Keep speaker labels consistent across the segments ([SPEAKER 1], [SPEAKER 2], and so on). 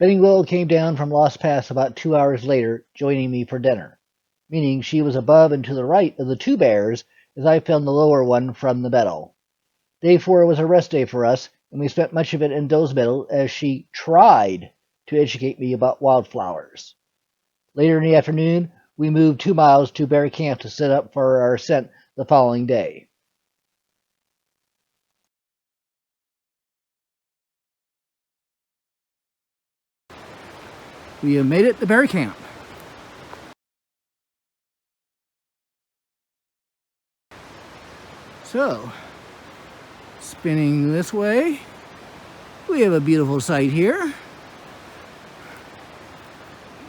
[SPEAKER 1] Betty Willow came down from Lost Pass about 2 hours later, joining me for dinner, meaning she was above and to the right of the two bears as I filmed the lower one from the meadow. Day 4 was a rest day for us, and we spent much of it in Doe's Meadow as she tried to educate me about wildflowers. Later in the afternoon, we moved 2 miles to Bear Camp to set up for our ascent the following day.
[SPEAKER 2] We have made it to Bear Camp. So, spinning this way, we have a beautiful sight here.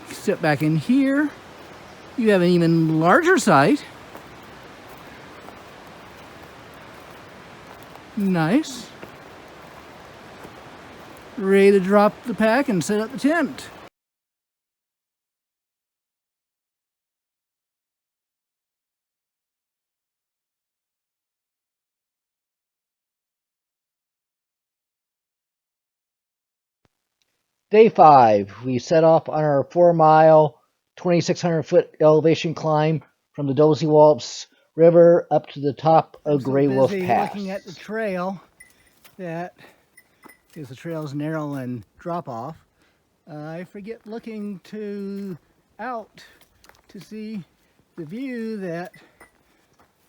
[SPEAKER 2] Step back in here, you have an even larger sight. Nice. Ready to drop the pack and set up the tent.
[SPEAKER 1] Day 5, we set off on our 4-mile, 2,600-foot elevation climb from the Dosewallips River up to the top of Grey Wolf Pass.
[SPEAKER 2] Looking at the trail, that is the trail's narrow and drop off. I forget looking out to see the view that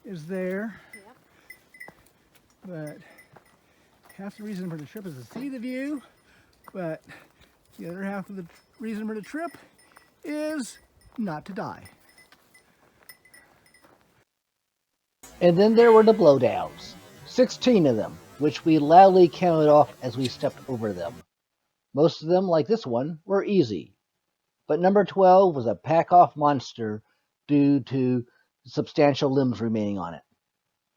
[SPEAKER 2] is there. Yep. But half the reason for the trip is to see the view, but the other half of the reason for the trip is not to die.
[SPEAKER 1] And then there were the blowdowns, 16 of them, which we loudly counted off as we stepped over them. Most of them, like this one, were easy. But number 12 was a pack-off monster due to substantial limbs remaining on it.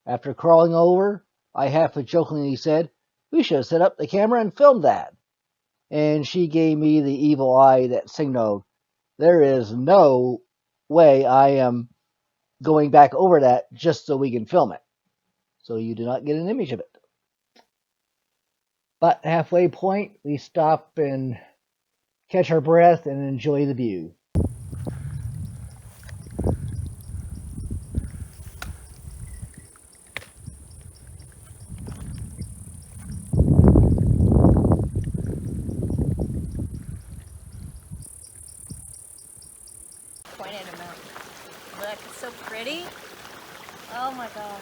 [SPEAKER 1] After crawling over, I half-jokingly said, "We should have set up the camera and filmed that." And she gave me the evil eye that signaled, "There is no way I am going back over that just so we can film it." So you do not get an image of it. But halfway point, we stop and catch our breath and enjoy the view.
[SPEAKER 3] Point at a mountain. Look, it's so pretty. Oh my gosh.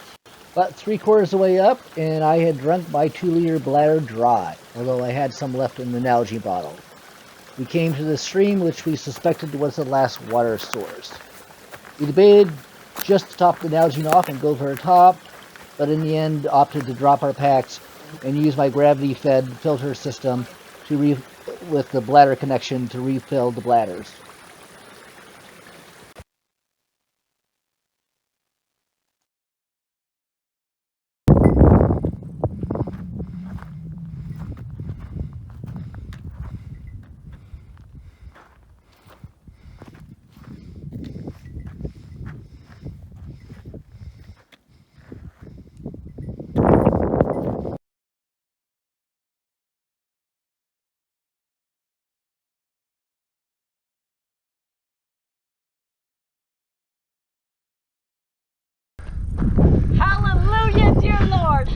[SPEAKER 1] About 3/4 of the way up, and I had drunk my 2-liter bladder dry, although I had some left in the Nalgene bottle. We came to the stream, which we suspected was the last water source. We debated just to top the Nalgene off and go for the top, but in the end opted to drop our packs and use my gravity-fed filter system with the bladder connection to refill the bladders.
[SPEAKER 4] Hallelujah, dear Lord.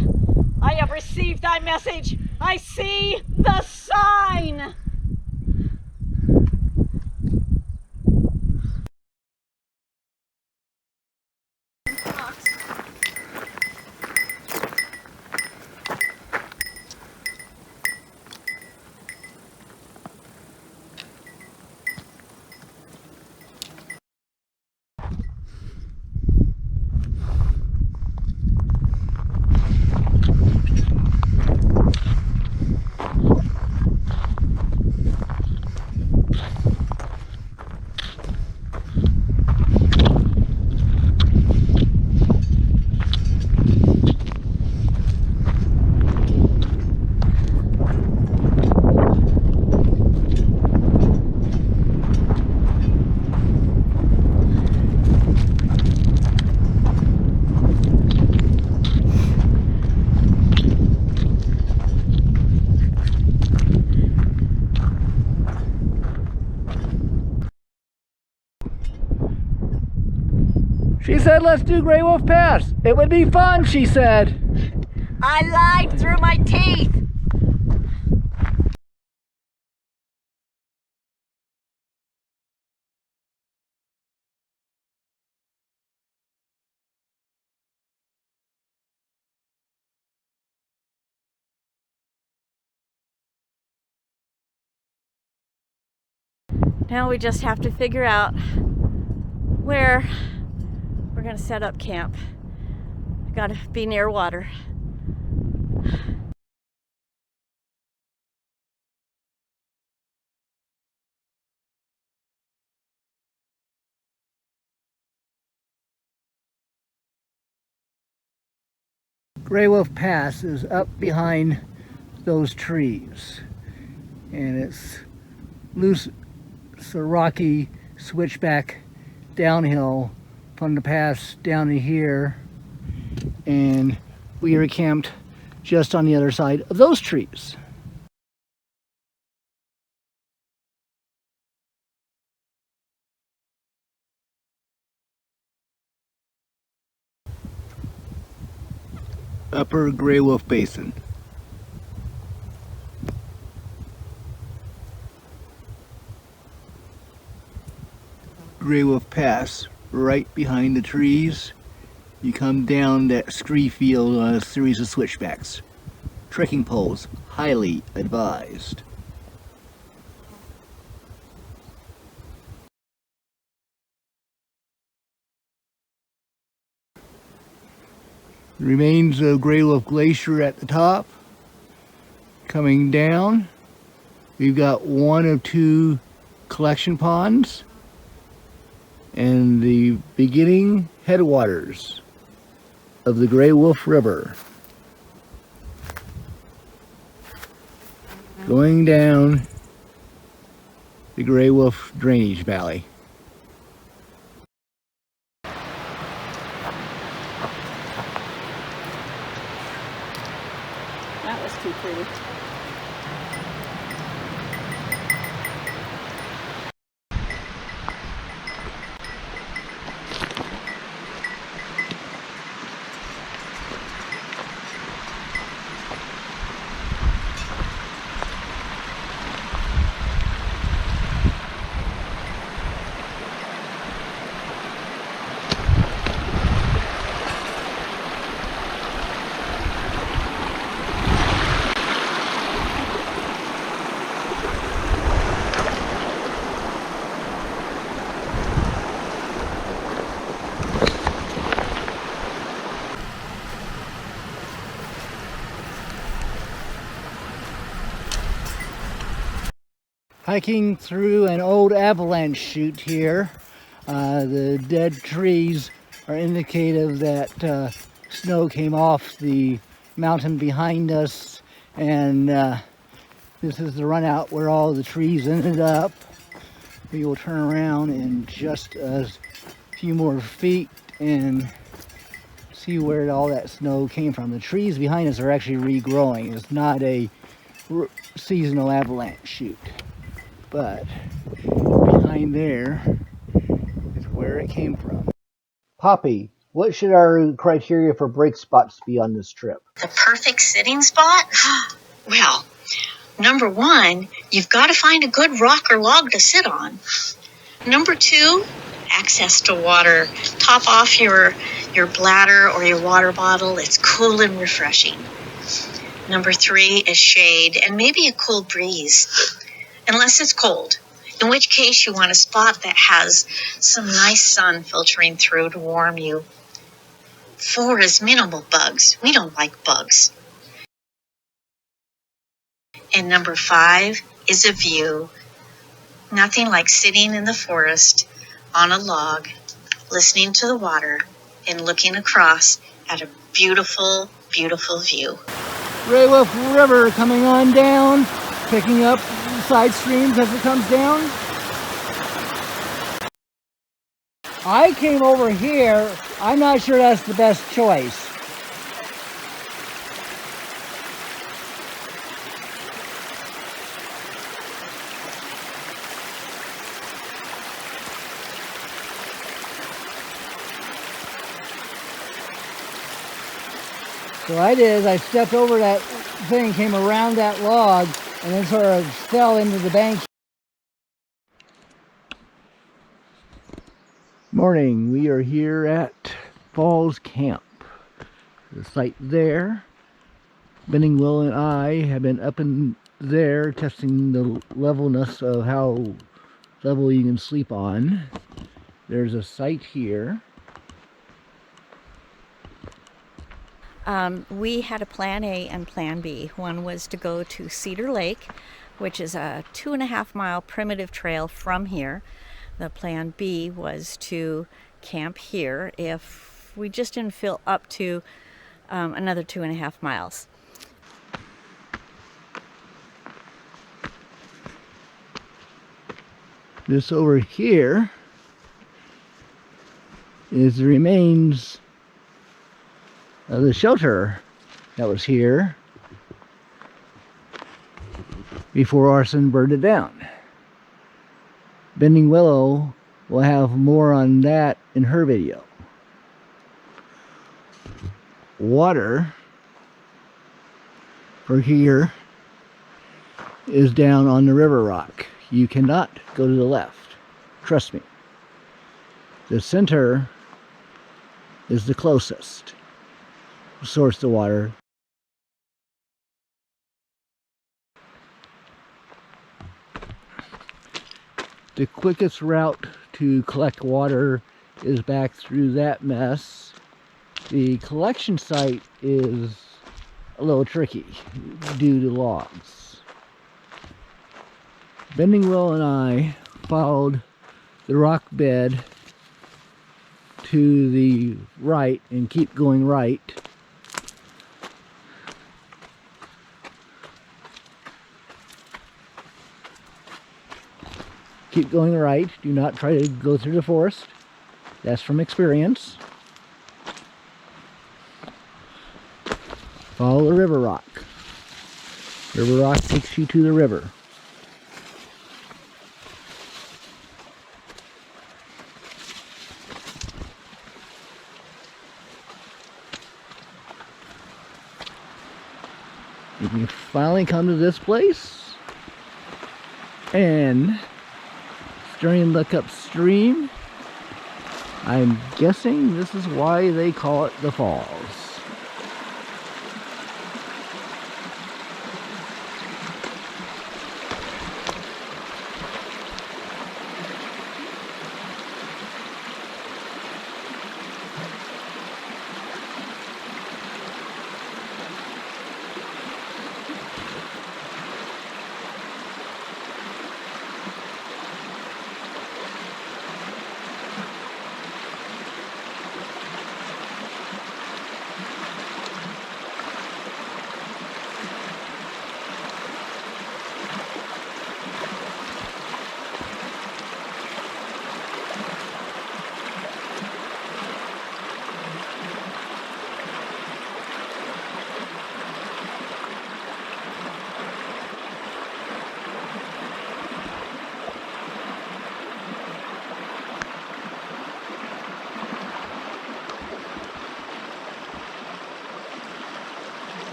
[SPEAKER 4] I have received thy message. I see the sign.
[SPEAKER 2] She said, let's do Grey Wolf Pass. It would be fun, she said.
[SPEAKER 4] I lied through my teeth. Now we just have to figure out where we're gonna set up camp. We gotta be near water.
[SPEAKER 2] Grey Wolf Pass is up behind those trees. And it's loose, it's a rocky switchback downhill from the pass down to here. And we are camped just on the other side of those trees. Upper Grey Wolf Basin. Grey Wolf Pass, right behind the trees. You come down that scree field on a series of switchbacks. Trekking poles, highly advised. Remains of Grey Wolf Glacier at the top. Coming down, we've got one of two collection ponds and the beginning headwaters of the Grey Wolf River. Going down the Grey Wolf Drainage Valley.
[SPEAKER 4] That was too pretty.
[SPEAKER 2] Hiking through an old avalanche chute here. The dead trees are indicative that snow came off the mountain behind us, and this is the run out where all the trees ended up. We will turn around in just a few more feet and see where all that snow came from. The trees behind us are actually regrowing. It's not a seasonal avalanche chute. But behind there is where it came from.
[SPEAKER 1] Poppy, what should our criteria for break spots be on this trip?
[SPEAKER 5] The perfect sitting spot? Well, number one, you've got to find a good rock or log to sit on. Number two, access to water. Top off your bladder or your water bottle. It's cool and refreshing. Number three is shade and maybe a cool breeze. Unless it's cold, in which case you want a spot that has some nice sun filtering through to warm you. 4 is minimal bugs. We don't like bugs. And number 5 is a view. Nothing like sitting in the forest on a log, listening to the water and looking across at a beautiful, beautiful view.
[SPEAKER 2] Grey Wolf River coming on down, picking up side streams as it comes down. I came over here. I'm not sure that's the best choice. So I did is I stepped over that thing, came around that log, and then sort of fell into the bank. Morning, we are here at Falls Camp. The site there. Benning, Will, and I have been up in there testing the levelness of how level you can sleep on. There's a site here.
[SPEAKER 4] We had a plan A and plan B. One was to go to Cedar Lake, which is a 2.5 mile primitive trail from here. The plan B was to camp here if we just didn't feel up to another 2.5 miles.
[SPEAKER 2] This over here is the remains of the shelter that was here before arson burned it down. Bending Willow will have more on that in her video. Water for here is down on the river rock. You cannot go to the left. Trust me. The center is the closest source of water. The quickest route to collect water is back through that mess. The collection site is a little tricky due to logs. Bending Will and I followed the rock bed to the right and keep going right. Keep going right. Do not try to go through the forest. That's from experience. Follow the river rock. River rock takes you to the river. You can finally come to this place and starting to look upstream. I'm guessing this is why they call it the falls.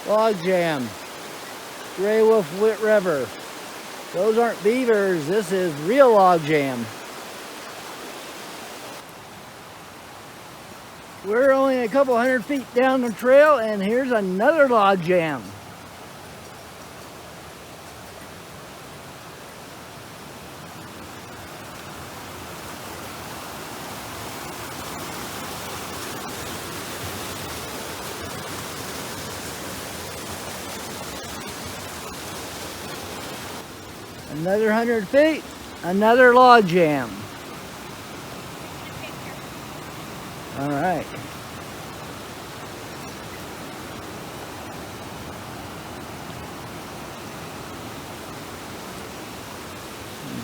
[SPEAKER 2] Log jam. Grey Wolf River. Those aren't beavers, this is real log jam. We're only a couple 100 feet down the trail and here's another log jam. Another 100 feet, another log jam. All right.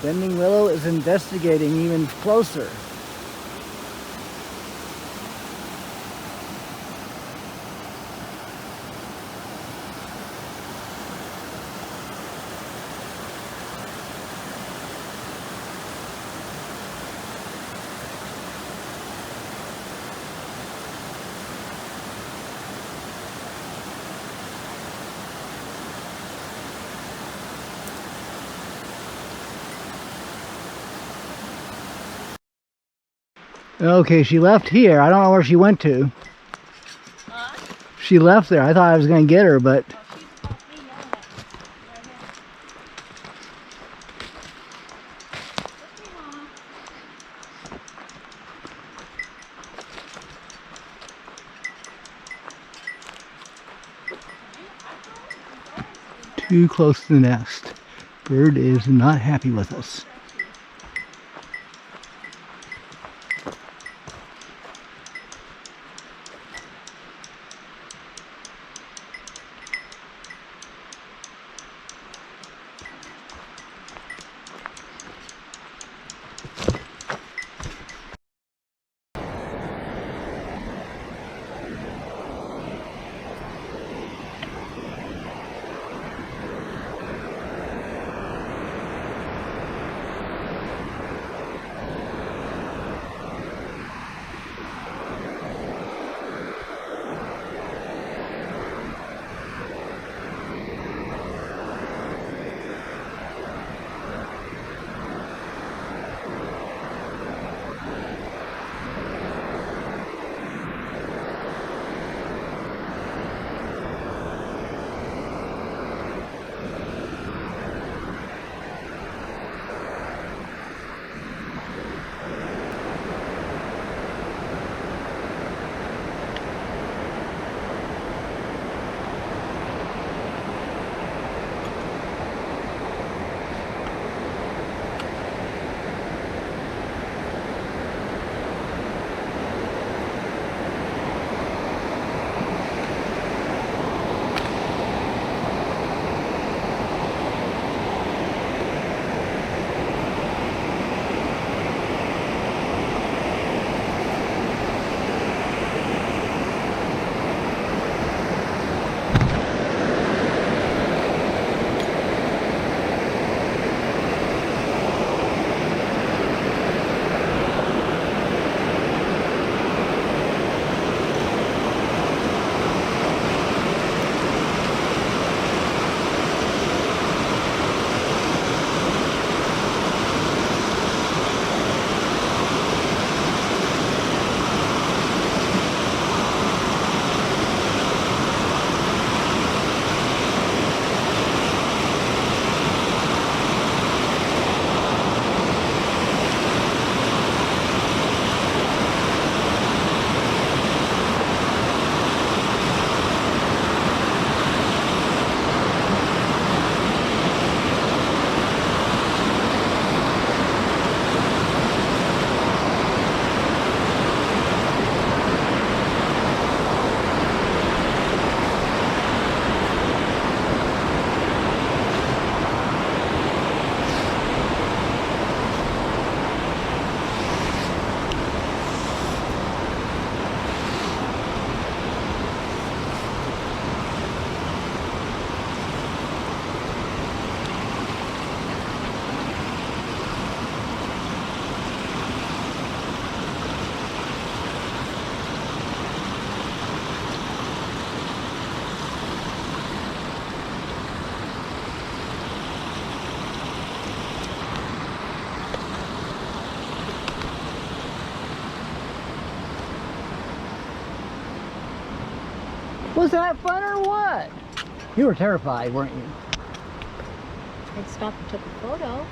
[SPEAKER 2] Bending Willow is investigating even closer. Okay, she left here. I don't know where she went to. She left there. I thought I was going to get her, but... Too close to the nest. Bird is not happy with us. Was that fun or what? You were terrified, weren't you?
[SPEAKER 4] I stopped and took a photo.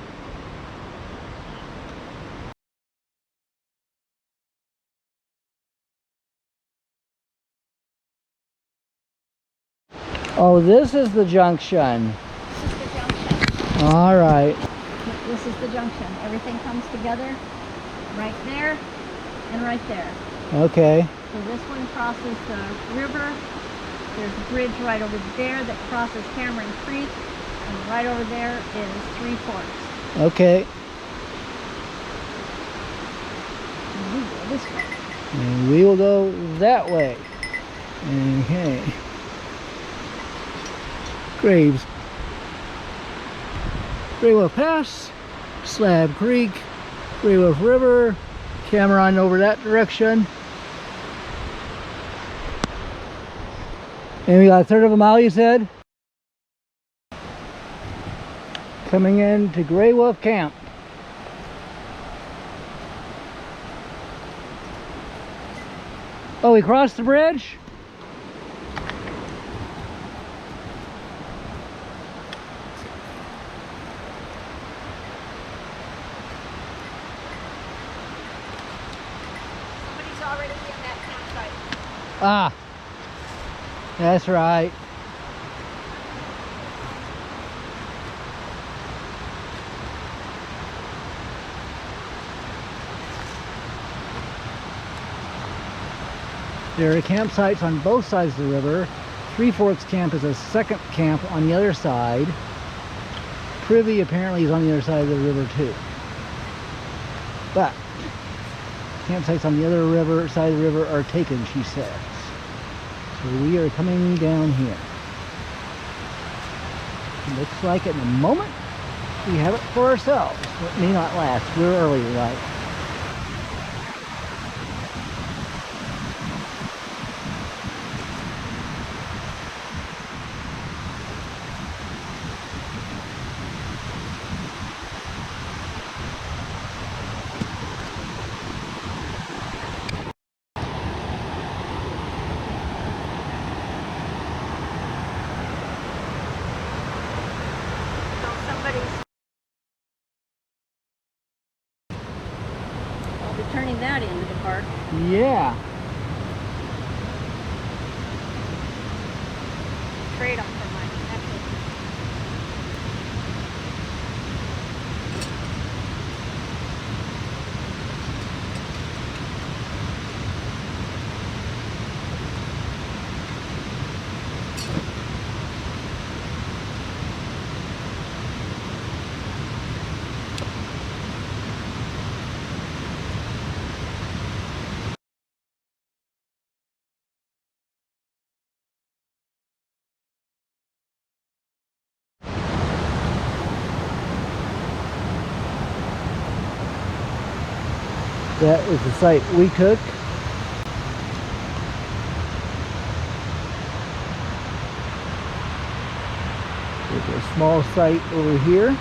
[SPEAKER 2] Oh, this is the junction.
[SPEAKER 4] This is the junction.
[SPEAKER 2] All right.
[SPEAKER 4] This is the junction. Everything comes together right there and right there.
[SPEAKER 2] Okay.
[SPEAKER 4] So this one crosses the river. There's a bridge right over there that crosses Cameron Creek. And right over there is Three Forks.
[SPEAKER 2] Okay.
[SPEAKER 3] This way.
[SPEAKER 2] And we will go that way. Okay. Grey Wolf Pass, Slab Creek, Grey Wolf River, camera on over that direction. And we got a third of a mile, you said? Coming in to Grey Wolf Camp. Oh, we crossed the bridge?
[SPEAKER 3] Somebody's already in that campsite.
[SPEAKER 2] Ah, that's right. There are campsites on both sides of the river. Three Forks Camp is a second camp on the other side. Privy apparently is on the other side of the river too. But campsites on the other river side of the river are taken, she says. So we are coming down here. It looks like in a moment we have it for ourselves. It may not last. We're early tonight.
[SPEAKER 3] I'll be turning that into the park.
[SPEAKER 2] Yeah.
[SPEAKER 3] Trade off for my necklace.
[SPEAKER 2] That is the site we took. There's a small site over here.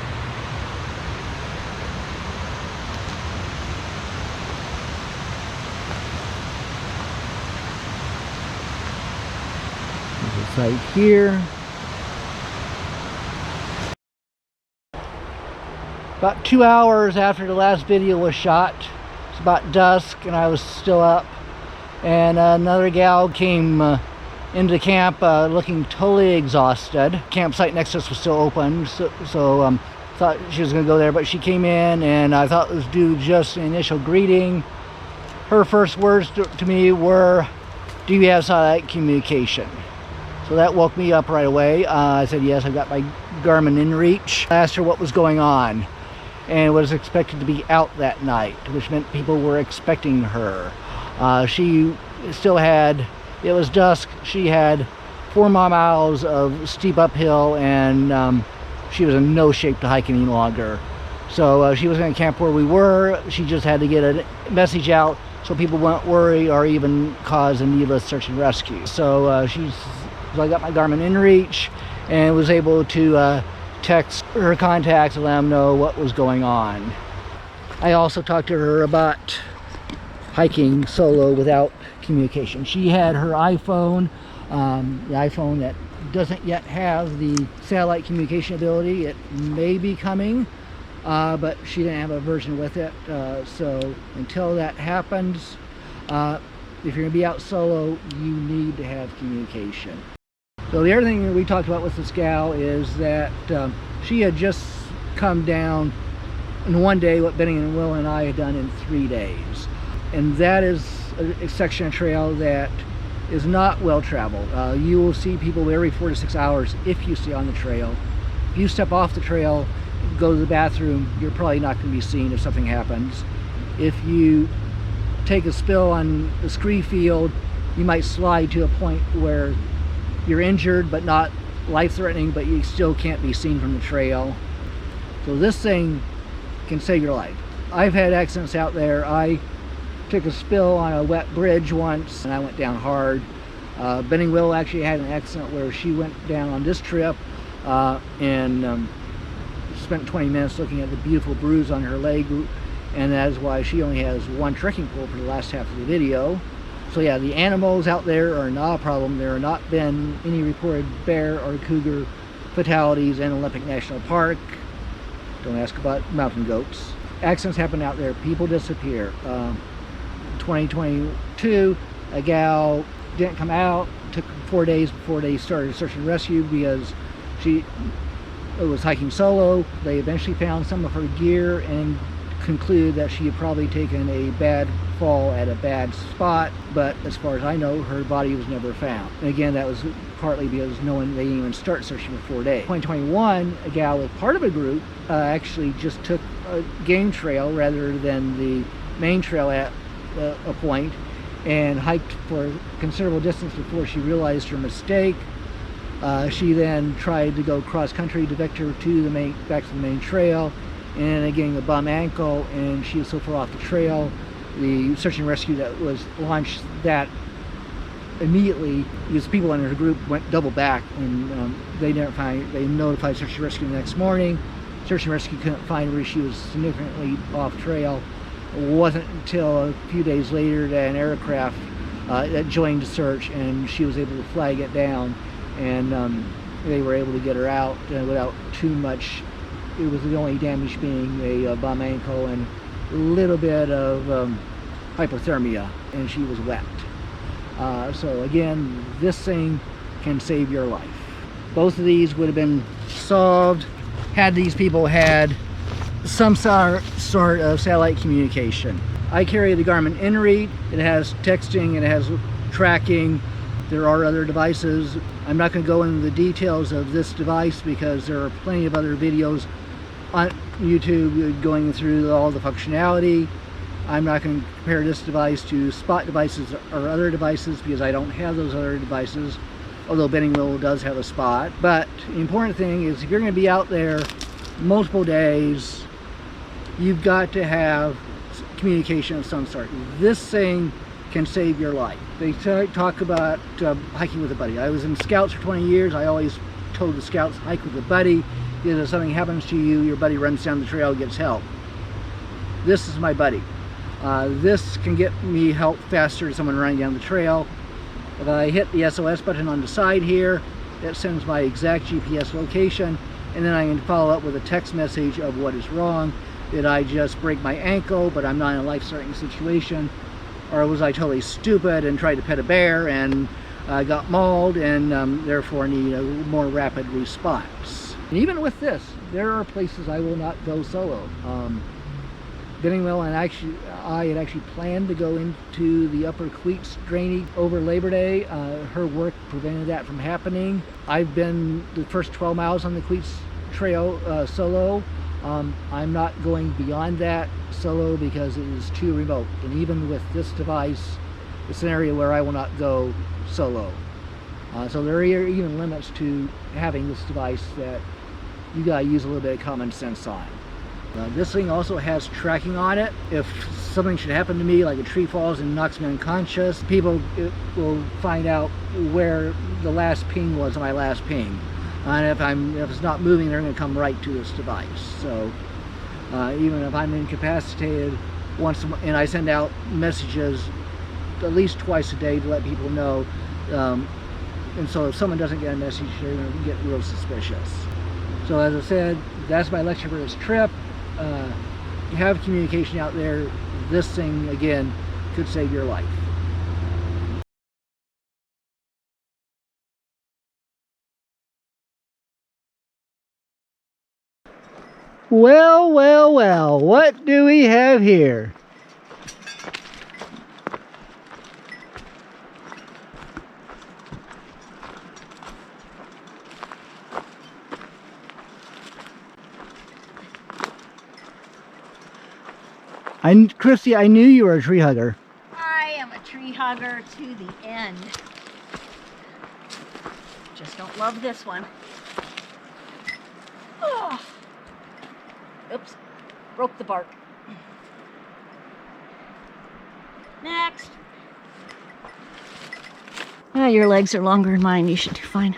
[SPEAKER 2] There's a site here. About 2 hours after the last video was shot, it's about dusk and I was still up, and another gal came into camp looking totally exhausted. Campsite next to us was still open, so thought she was going to go there, but she came in and I thought it was due just an initial greeting. Her first words to me were, "Do you have satellite communication?" So that woke me up right away. I said yes, I got my Garmin Inreach. I asked her what was going on, and was expected to be out that night, which meant people were expecting her. She still had, it was dusk, she had 4 more miles of steep uphill, and she was in no shape to hike any longer. So she was going to camp where we were. She just had to get a message out so people wouldn't worry or even cause a needless search and rescue. So I got my Garmin Inreach and was able to text her contacts and let them know what was going on. I also talked to her about hiking solo without communication. She had her iPhone, the iPhone that doesn't yet have the satellite communication ability. It may be coming, but she didn't have a version with it. So until that happens, if you're gonna be out solo, you need to have communication. So the other thing that we talked about with this gal is that she had just come down in one day what Benny and Will and I had done in 3 days. And that is a section of trail that is not well traveled. You will see people every 4 to 6 hours if you stay on the trail. If you step off the trail, go to the bathroom, you're probably not going to be seen if something happens. If you take a spill on the scree field, you might slide to a point where you're injured but not life-threatening, but you still can't be seen from the trail. So this thing can save your life. I've had accidents out there. I took a spill on a wet bridge once and I went down hard. Benning Will actually had an accident where she went down on this trip and spent 20 minutes looking at the beautiful bruise on her leg, and that is why she only has one trekking pole for the last half of the video. So yeah, the animals out there are not a problem. There have not been any reported bear or cougar fatalities in Olympic National Park. Don't ask about mountain goats. Accidents happen out there. People disappear. 2022, a gal didn't come out. Took 4 days before they started search and rescue because she was hiking solo. They eventually found some of her gear and concluded that she had probably taken a bad fall at a bad spot, but as far as I know, her body was never found. And again, that was partly because they didn't even start searching for 4 days. 2021, a gal with part of a group actually just took a game trail rather than the main trail at a point and hiked for a considerable distance before she realized her mistake. She then tried to go cross country to vector to back to the main trail, and again a bum ankle, and she was so far off the trail. The search and rescue that was launched that immediately, because people in her group went double back, and they notified search and rescue the next morning. Search and rescue couldn't find her. She was significantly off trail. It wasn't until a few days later that an aircraft that joined the search, and she was able to flag it down, and they were able to get her out without too much. It was the only damage being a bum ankle and a little bit of hypothermia, and she was wet. So again, this thing can save your life. Both of these would have been solved had these people had some sort of satellite communication. I carry the Garmin Inreach. It has texting, it has tracking. There are other devices. I'm not going to go into the details of this device because there are plenty of other videos on YouTube going through all the functionality. I'm not going to compare this device to spot devices or other devices because I don't have those other devices, although Benning Will does have a spot. But the important thing is if you're going to be out there multiple days, you've got to have communication of some sort. This thing can save your life. They talk about hiking with a buddy. I was in Scouts for 20 years. I always told the Scouts, hike with a buddy, because if something happens to you, your buddy runs down the trail and gets help. This is my buddy. This can get me help faster than someone running down the trail. If I hit the SOS button on the side here, it sends my exact GPS location, and then I can follow up with a text message of what is wrong. Did I just break my ankle, but I'm not in a life-threatening situation? Or was I totally stupid and tried to pet a bear and got mauled and therefore need a more rapid response? And even with this, there are places I will not go solo. Benning Will and I had actually planned to go into the Upper Queets drainage over Labor Day. Her work prevented that from happening. I've been the first 12 miles on the Queets Trail solo. I'm not going beyond that solo because it is too remote. And even with this device, it's an area where I will not go solo. So there are even limits to having this device that you gotta use a little bit of common sense on. This thing also has tracking on it. If something should happen to me, like a tree falls and knocks me unconscious, people will find out where the last ping was on my last ping. And if it's not moving, they're going to come right to this device. So even if I'm incapacitated, and I send out messages at least twice a day to let people know. And so if someone doesn't get a message, they're going to get real suspicious. So as I said, that's my lecture for this trip. You have communication out there. This thing, again, could save your life. Well, well, well, what do we have here? Christy, I knew you were a tree hugger.
[SPEAKER 4] I am a tree hugger to the end. Just don't love this one. Oh. Oops, broke the bark. Next. Ah, your legs are longer than mine. You should do fine.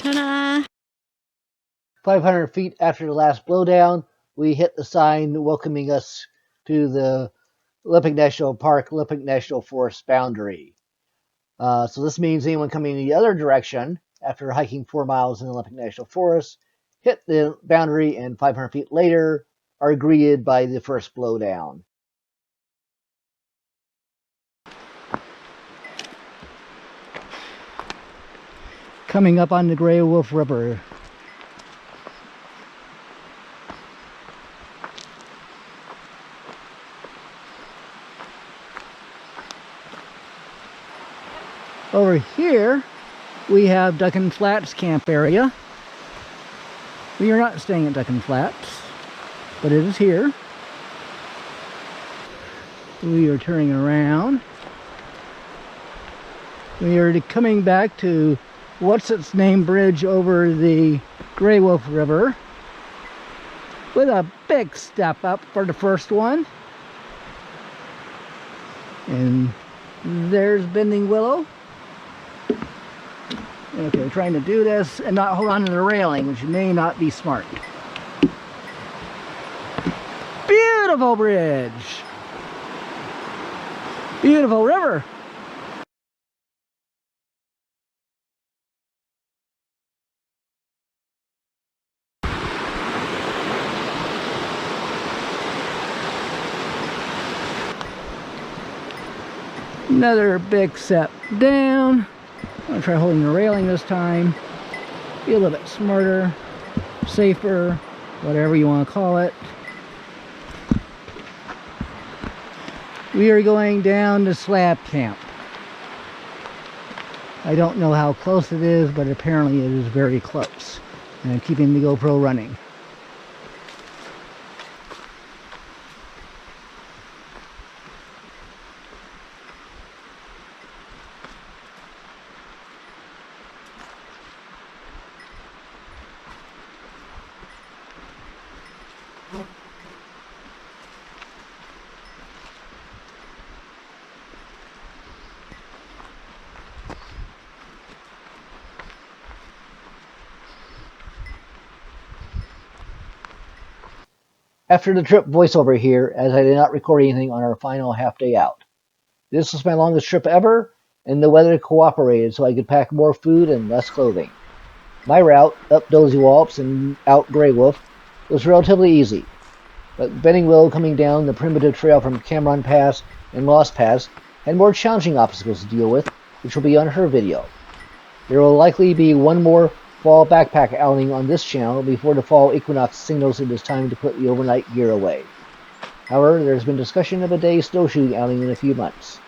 [SPEAKER 4] Ta-da!
[SPEAKER 1] 500 feet after the last blowdown, we hit the sign welcoming us to the Olympic National Park, Olympic National Forest boundary. So this means anyone coming in the other direction after hiking 4 miles in the Olympic National Forest hit the boundary and 500 feet later are greeted by the first blowdown.
[SPEAKER 2] Coming up on the Grey Wolf River. Over here, we have Duckin Flats camp area. We are not staying at Duckin Flats, but it is here. We are turning around. We are coming back to what's its name bridge over the Grey Wolf River with a big step up for the first one. And there's Bending Willow. Okay, trying to do this and not hold on to the railing, which may not be smart. Beautiful bridge. Beautiful river. Another big step down. I'm going to try holding the railing this time. Be a little bit smarter, safer, whatever you want to call it. We are going down to Slab Camp. I don't know how close it is, but apparently it is very close. And I'm keeping the GoPro running.
[SPEAKER 1] After the trip voiceover here, as I did not record anything on our final half day out. This was my longest trip ever, and the weather cooperated so I could pack more food and less clothing. My route, up Dosewallips and out Grey Wolf, was relatively easy, but Bending Willow coming down the primitive trail from Cameron Pass and Lost Pass had more challenging obstacles to deal with, which will be on her video. There will likely be one more fall backpack outing on this channel before the fall equinox signals it is time to put the overnight gear away. However, there's been discussion of a day snowshoeing outing in a few months.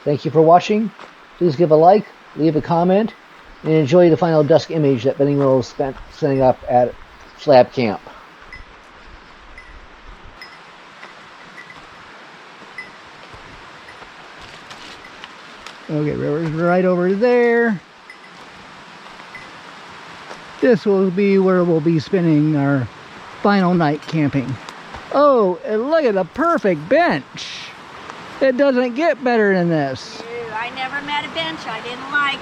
[SPEAKER 1] Thank you for watching. Please give a like, leave a comment, and enjoy the final dusk image that Bending Willow spent setting up at Slab Camp.
[SPEAKER 2] Okay, river's right over there. This will be where we'll be spending our final night camping. Oh, and look at the perfect bench. It doesn't get better than this.
[SPEAKER 4] I never met a bench I didn't like.